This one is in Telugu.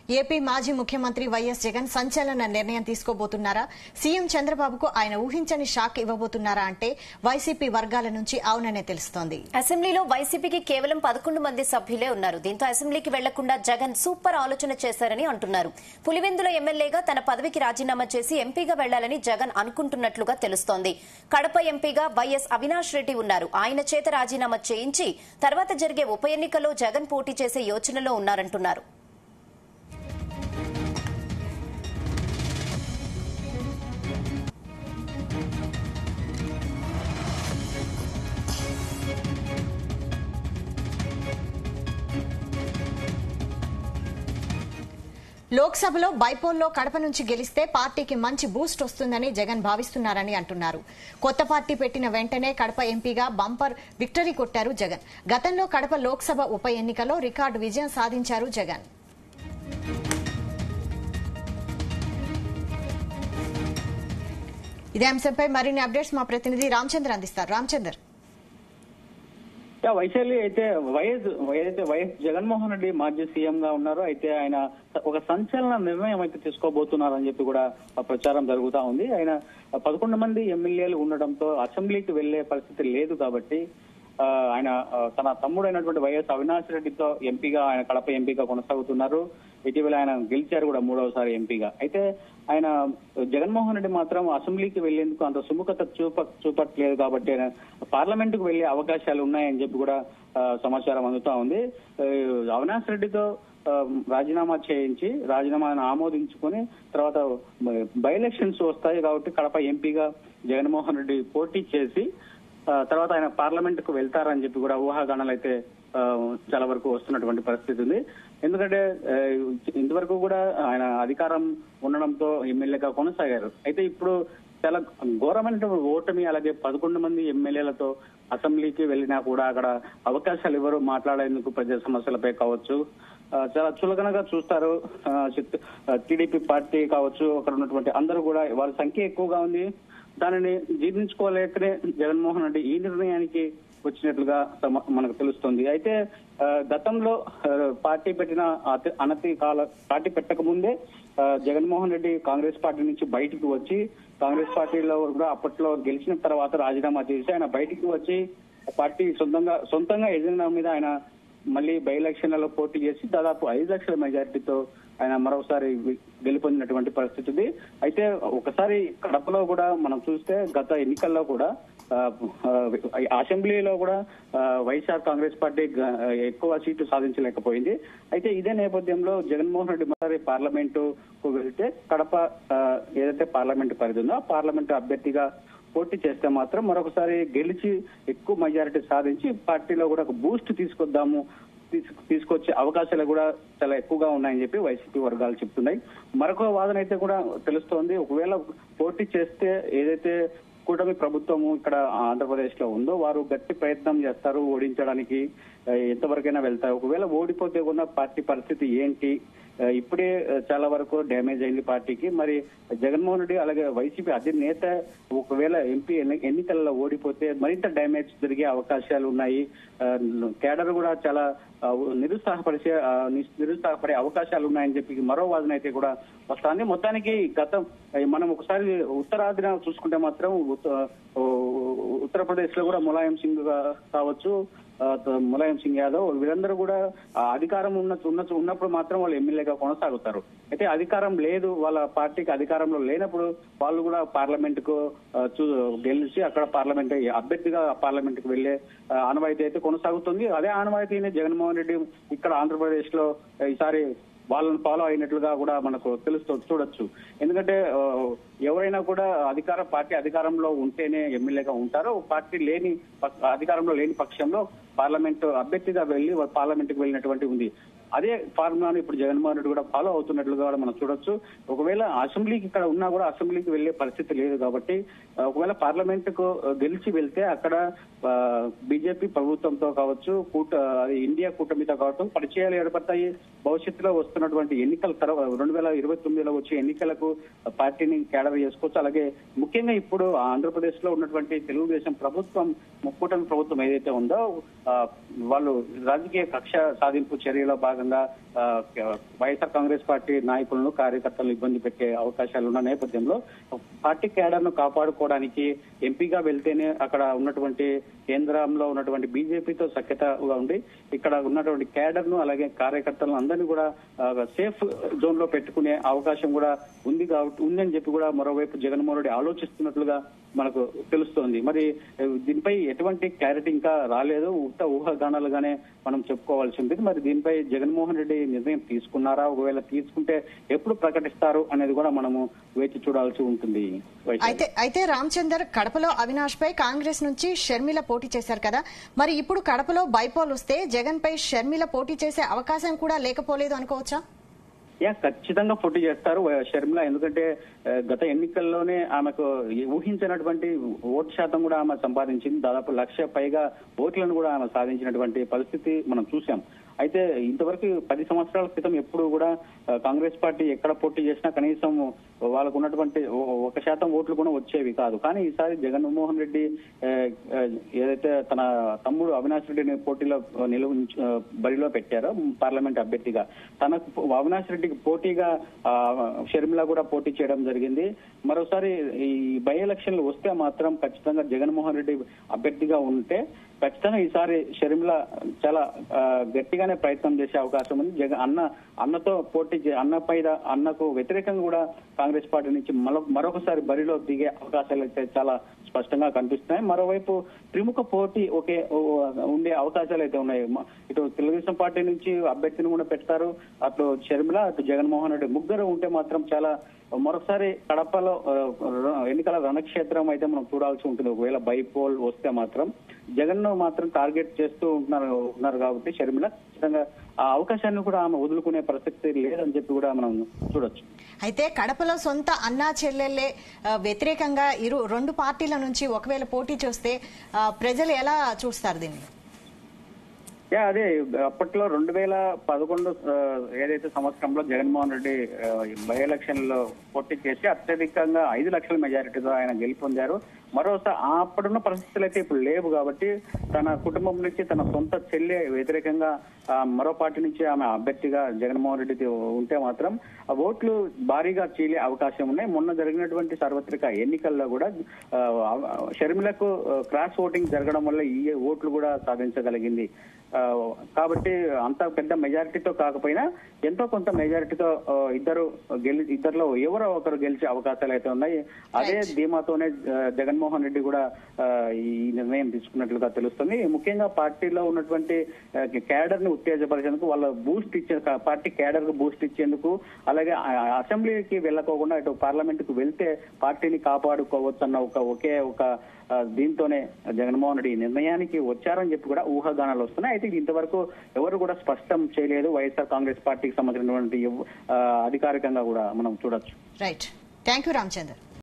ఏపీ మాజీ ముఖ్యమంత్రి వైఎస్ జగన్ సంచలన నిర్ణయం తీసుకోబోతున్నారా? సీఎం చంద్రబాబుకు ఆయన ఊహించని షాక్ ఇవ్వబోతున్నారా అంటే వైసీపీ వర్గాల నుంచి అవుననే తెలుస్తోంది. అసెంబ్లీలో వైసీపీకి కేవలం 11 మంది సభ్యులే ఉన్నారు. దీంతో అసెంబ్లీకి వెళ్లకుండా జగన్ సూపర్ ఆలోచన చేశారని అంటున్నారు. పులివెందుల ఎమ్మెల్యేగా తన పదవికి రాజీనామా చేసి ఎంపీగా వెళ్లాలని జగన్ అనుకుంటున్నట్లుగా తెలుస్తోంది. కడప ఎంపీగా వైఎస్ అవినాష్ రెడ్డి ఉన్నారు. ఆయన చేత రాజీనామా చేయించి తర్వాత జరిగే ఉప ఎన్నికల్లో జగన్ పోటీ చేసే యోచనలో ఉన్నారంటున్నారు. లోక్సభలో బైపోల్లో కడప నుంచి గెలిస్తే పార్టీకి మంచి బూస్ట్ వస్తుందని జగన్ భావిస్తున్నారని అంటున్నారు. కొత్త పార్టీ పెట్టిన వెంటనే కడప ఎంపీగా బంపర్ విక్టరీ కొట్టారు జగన్. గతంలో కడప లోక్సభ ఉప ఎన్నికలో రికార్డు విజయం సాధించారు జగన్. ఇదే అంశంపై మరిన్ని అప్డేట్స్ మా ప్రతినిధి రామచంద్ర అందిస్తారు. రామచంద్ర, వైశాలి అయితే వైఎస్ జగన్మోహన్ రెడ్డి మాజీ సీఎం గా ఉన్నారు. అయితే ఆయన ఒక సంచలన నిర్ణయం అయితే తీసుకోబోతున్నారని చెప్పి కూడా ప్రచారం జరుగుతా ఉంది. ఆయన 11 మంది ఎమ్మెల్యేలు ఉండడంతో అసెంబ్లీకి వెళ్లే పరిస్థితి లేదు కాబట్టి ఆయన తన తమ్ముడైనటువంటి వైఎస్ అవినాష్ రెడ్డితో ఎంపీగా ఆయన కడప ఎంపీగా కొనసాగుతున్నారు. ఇటీవల ఆయన గెలిచారు కూడా 3వసారి ఎంపీగా. అయితే ఆయన జగన్మోహన్ రెడ్డి మాత్రం అసెంబ్లీకి వెళ్లేందుకు అంత సుముఖత చూపట్లేదు కాబట్టి ఆయన పార్లమెంటుకు వెళ్లే అవకాశాలు ఉన్నాయని చెప్పి కూడా సమాచారం అందుతా ఉంది. అవినాష్ రెడ్డితో రాజీనామా చేయించి రాజీనామాను ఆమోదించుకుని తర్వాత బై ఎలక్షన్స్ వస్తాయి కాబట్టి కడప ఎంపీగా జగన్మోహన్ రెడ్డి పోటీ చేసి తర్వాత ఆయన పార్లమెంట్ కు వెళ్తారని చెప్పి కూడా ఊహాగానాలు అయితే చాలా వరకు వస్తున్నటువంటి పరిస్థితి ఉంది. ఎందుకంటే ఇంతవరకు కూడా ఆయన అధికారం ఉండడంతో ఎమ్మెల్యేగా కొనసాగారు. అయితే ఇప్పుడు చాలా ఘోరమైనటువంటి ఓటమి, అలాగే 11 మంది ఎమ్మెల్యేలతో అసెంబ్లీకి వెళ్ళినా కూడా అక్కడ అవకాశాలు ఎవరు మాట్లాడేందుకు ప్రజా సమస్యలపై కావచ్చు చాలా చులకనగా చూస్తారు. టీడీపీ పార్టీ కావచ్చు, అక్కడ ఉన్నటువంటి అందరూ కూడా వారి సంఖ్య ఎక్కువగా ఉంది. దానిని జీర్ణించుకోలేకనే జగన్మోహన్ రెడ్డి ఈ నిర్ణయానికి వచ్చినట్లుగా మనకు తెలుస్తుంది. అయితే గతంలో పార్టీ పెట్టిన పార్టీ పెట్టక ముందే జగన్మోహన్ రెడ్డి కాంగ్రెస్ పార్టీ నుంచి బయటికి వచ్చి కాంగ్రెస్ పార్టీలో కూడా అప్పట్లో గెలిచిన తర్వాత రాజీనామా చేసి ఆయన బయటికి వచ్చి పార్టీ సొంతంగా ఎజెండా మీద ఆయన మళ్ళీ బై ఎలక్షన్లలో పోటీ చేసి దాదాపు 5 లక్షల మెజారిటీతో ఆయన మరోసారి గెలుపొందినటువంటి పరిస్థితి ఉంది. అయితే ఒకసారి కడపలో కూడా మనం చూస్తే గత ఎన్నికల్లో కూడా అసెంబ్లీలో కూడా వైఎస్ఆర్ కాంగ్రెస్ పార్టీ ఎక్కువ సీట్లు సాధించలేకపోయింది. అయితే ఇదే నేపథ్యంలో జగన్మోహన్ రెడ్డి మరి పార్లమెంటుకు వెళ్తే కడప ఏదైతే పార్లమెంటు పరిధి ఉందో ఆ పార్లమెంటు అభ్యర్థిగా పోటీ చేస్తే మాత్రం మరొకసారి గెలిచి ఎక్కువ మెజారిటీ సాధించి పార్టీలో కూడా ఒక బూస్ట్ తీసుకొచ్చే అవకాశాలు కూడా చాలా ఎక్కువగా ఉన్నాయని చెప్పి వైసీపీ వర్గాలు చెప్తున్నాయి. మరొక వాదన అయితే కూడా తెలుస్తోంది, ఒకవేళ పోటీ చేస్తే ఏదైతే కూటమి ప్రభుత్వము ఇక్కడ ఆంధ్రప్రదేశ్ లో ఉందో వారు గట్టి ప్రయత్నం చేస్తారు ఓడించడానికి, ఎంతవరకైనా వెళ్తారు. ఒకవేళ ఓడిపోతే కూడా పార్టీ పరిస్థితి ఏంటి? ఇప్పుడే చాలా వరకు డ్యామేజ్ అయింది పార్టీకి. మరి జగన్మోహన్ రెడ్డి అలాగే వైసీపీ అధినేత ఒకవేళ ఎంపీ ఎన్నికల్లో ఓడిపోతే మరింత డ్యామేజ్ జరిగే అవకాశాలు ఉన్నాయి. కేడర్ కూడా చాలా నిరుత్సాహపడే అవకాశాలు ఉన్నాయని చెప్పి మరో వాదన అయితే కూడా వస్తుంది. మొత్తానికి మనం ఒకసారి ఉత్తరాదిన చూసుకుంటే మాత్రం ఉత్తరప్రదేశ్ లో కూడా ములాయం సింగ్ కావచ్చు, ములాయం సింగ్ యాదవ్ వీరందరూ కూడా అధికారం ఉన్నప్పుడు మాత్రం వాళ్ళు ఎమ్మెల్యేగా కొనసాగుతారు. అయితే అధికారం లేదు, వాళ్ళ పార్టీకి అధికారంలో లేనప్పుడు వాళ్ళు కూడా పార్లమెంట్ కు గెలిచి అక్కడ పార్లమెంట్ అభ్యర్థిగా పార్లమెంట్ కు వెళ్లే ఆనవాయితీ అయితే కొనసాగుతుంది. అదే ఆనవాయితీని జగన్మోహన్ రెడ్డి ఇక్కడ ఆంధ్రప్రదేశ్ లో ఈసారి వాళ్ళని ఫాలో అయినట్లుగా కూడా మనకు చూడొచ్చు. ఎందుకంటే ఎవరైనా కూడా పార్టీ అధికారంలో ఉంటేనే ఎమ్మెల్యేగా ఉంటారు. అధికారంలో లేని పక్షంలో పార్లమెంట్ అభ్యర్థిగా వెళ్లి పార్లమెంట్ కు వెళ్ళినటువంటి ఉంది. అదే ఫార్ములాను ఇప్పుడు జగన్మోహన్ రెడ్డి కూడా ఫాలో అవుతున్నట్లుగా కూడా మనం చూడొచ్చు. ఒకవేళ అసెంబ్లీకి ఇక్కడ ఉన్నా కూడా అసెంబ్లీకి వెళ్లే పరిస్థితి లేదు కాబట్టి ఒకవేళ పార్లమెంట్ కు గెలిచి వెళ్తే అక్కడ బీజేపీ ప్రభుత్వంతో కావచ్చు, ఇండియా కూటమితో కావచ్చు పరిచయాలు ఏర్పడతాయి. భవిష్యత్తులో వస్తున్నటువంటి ఎన్నికల తర్వాత 2029లో వచ్చే ఎన్నికలకు పార్టీని కేడర్ చేసుకోవచ్చు. అలాగే ముఖ్యంగా ఇప్పుడు ఆంధ్రప్రదేశ్ లో ఉన్నటువంటి తెలుగుదేశం ప్రభుత్వం, కూటమి ప్రభుత్వం ఏదైతే ఉందో వాళ్ళు రాజకీయ కక్ష సాధింపు చర్యలో భాగంగా భాగంగా వైఎస్ఆర్ కాంగ్రెస్ పార్టీ నాయకులను కార్యకర్తలను ఇబ్బంది పెట్టే అవకాశాలు ఉన్న నేపథ్యంలో పార్టీ క్యాడర్ ను కాపాడుకోవడానికి ఎంపీగా వెళ్తేనే అక్కడ ఉన్నటువంటి కేంద్రంలో ఉన్నటువంటి బీజేపీతో సఖ్యతగా ఉండి ఇక్కడ ఉన్నటువంటి క్యాడర్ ను అలాగే కార్యకర్తలను అందరినీ కూడా సేఫ్ జోన్ లో పెట్టుకునే అవకాశం కూడా ఉందని చెప్పి కూడా మరోవైపు జగన్మోహన్ రెడ్డి ఆలోచిస్తున్నట్లుగా మనకు తెలుస్తోంది. మరి దీనిపై ఎటువంటి క్లారిటీ ఇంకా రాలేదు, ఊహాగానాలుగానే మనం చెప్పుకోవాల్సి ఉంటుంది. మరి దీనిపై జగన్మోహన్ రెడ్డి నిర్ణయం తీసుకున్నారా, ఒకవేళ తీసుకుంటే ఎప్పుడు ప్రకటిస్తారు అనేది కూడా మనము వేచి చూడాల్సి ఉంటుంది. అయితే రామచందర్, కడపలో అవినాష్ పై కాంగ్రెస్ నుంచి షర్మిల పోటీ చేశారు కదా, మరి ఇప్పుడు కడపలో బైపోల్ వస్తే జగన్ పై షర్మిల పోటీ చేసే అవకాశం కూడా లేకపోలేదు అనుకోవచ్చా? ఖచ్చితంగా పోటీ చేస్తారు షర్మిల. ఎందుకంటే గత ఎన్నికల్లోనే ఆమెకు ఊహించినటువంటి ఓటు శాతం కూడా ఆమె సంపాదించింది. దాదాపు 1,00,000 పైగా ఓట్లను కూడా ఆమె సాధించినటువంటి పరిస్థితి మనం చూసాం. అయితే ఇంతవరకు 10 సంవత్సరాల క్రితం ఎప్పుడు కూడా కాంగ్రెస్ పార్టీ ఎక్కడ పోటీ చేసినా కనీసం వాళ్ళకు ఉన్నటువంటి 1% ఓట్లు కూడా వచ్చేవి కాదు. కానీ ఈసారి జగన్మోహన్ రెడ్డి ఏదైతే తన తమ్ముడు అవినాష్ రెడ్డిని పోటీలో బరిలో పెట్టారో పార్లమెంట్ అభ్యర్థిగా, తనకు అవినాష్ రెడ్డికి పోటీగా షర్మిల కూడా పోటీ చేయడం జరిగింది. మరోసారి ఈ బై ఎలక్షన్లు వస్తే మాత్రం ఖచ్చితంగా జగన్మోహన్ రెడ్డి అభ్యర్థిగా ఉంటే ఖచ్చితంగా ఈసారి షర్మిల చాలా గట్టిగానే ప్రయత్నం చేసే అవకాశం ఉంది. అన్నతో పోటీ అన్నకు వ్యతిరేకంగా కూడా కాంగ్రెస్ పార్టీ నుంచి మరొకసారి బరిలో దిగే అవకాశాలు అయితే చాలా స్పష్టంగా కనిపిస్తున్నాయి. మరోవైపు త్రిముఖ పోటీ ఉండే అవకాశాలు అయితే ఉన్నాయి. ఇటు తెలుగుదేశం పార్టీ నుంచి అభ్యర్థిని కూడా పెడతారు, అటు షర్మిల, అటు జగన్మోహన్ రెడ్డి, ముగ్గురు ఉంటే మాత్రం చాలా మరొకసారి కడపలో ఎన్నికల రణక్షేత్రం అయితే మనం చూడాల్సి ఉంటుంది. ఒకవేళ బైపోల్ వస్తే మాత్రం జగన్ ను మాత్రం టార్గెట్ చేస్తూ ఉన్నారు కాబట్టి షర్మిల ఖచ్చితంగా ఆ అవకాశాన్ని కూడా ఆమె వదులుకునే పరిస్థితి లేదని చెప్పి కూడా మనం చూడొచ్చు. అయితే కడపలో సొంత అన్నా చెల్లెళ్లే వ్యతిరేకంగా రెండు పార్టీల నుంచి ఒకవేళ పోటీ చేస్తే ప్రజలు ఎలా చూస్తారు దీన్ని? అదే అప్పట్లో 2011 ఏదైతే సంవత్సరంలో జగన్మోహన్ రెడ్డి బై ఎలక్షన్ లో పోటీ చేసి అత్యధికంగా 5 లక్షల మెజారిటీతో ఆయన గెలుపొందారు. మరోసారి అప్పుడున్న పరిస్థితులు అయితే ఇప్పుడు లేవు కాబట్టి తన కుటుంబం నుంచి తన సొంత చెల్లె వ్యతిరేకంగా మరో పార్టీ నుంచి ఆమె అభ్యర్థిగా జగన్మోహన్ రెడ్డి ఉంటే మాత్రం ఆ ఓట్లు భారీగా చీలే అవకాశం ఉన్నాయి. మొన్న జరిగినటువంటి సార్వత్రిక ఎన్నికల్లో కూడా షర్మిలకు క్రాస్ ఓటింగ్ జరగడం వల్ల ఈ ఓట్లు కూడా సాధించగలిగింది. కాబట్టి అంత పెద్ద మెజారిటీతో కాకపోయినా ఎంతో కొంత మెజారిటీతో ఇద్దరిలో ఎవరో ఒకరు గెలిచే అవకాశాలు అయితే ఉన్నాయి. అదే ధీమాతోనే జగన్మోహన్ రెడ్డి కూడా ఈ నిర్ణయం తీసుకున్నట్లుగా తెలుస్తుంది. ముఖ్యంగా పార్టీలో ఉన్నటువంటి క్యాడర్ ని ఉత్తేజపరిచేందుకు, వాళ్ళ బూస్ట్ ఇచ్చే పార్టీ క్యాడర్ కు బూస్ట్ ఇచ్చేందుకు, అలాగే అసెంబ్లీకి వెళ్ళకోకుండా ఇటు పార్లమెంట్ కు వెళ్తే పార్టీని కాపాడుకోవచ్చు అన్న ఒకే ఒక దీంతోనే జగన్మోహన్ రెడ్డి నిర్ణయానికి వచ్చారని చెప్పి కూడా ఊహాగానాలు వస్తున్నాయి. అయితే ఇంతవరకు ఎవరు కూడా స్పష్టం చేయలేదు. వైఎస్ఆర్ కాంగ్రెస్ పార్టీకి సంబంధించినటువంటి అధికారికంగా కూడా మనం చూడొచ్చు. Right, thank you Ramachandra.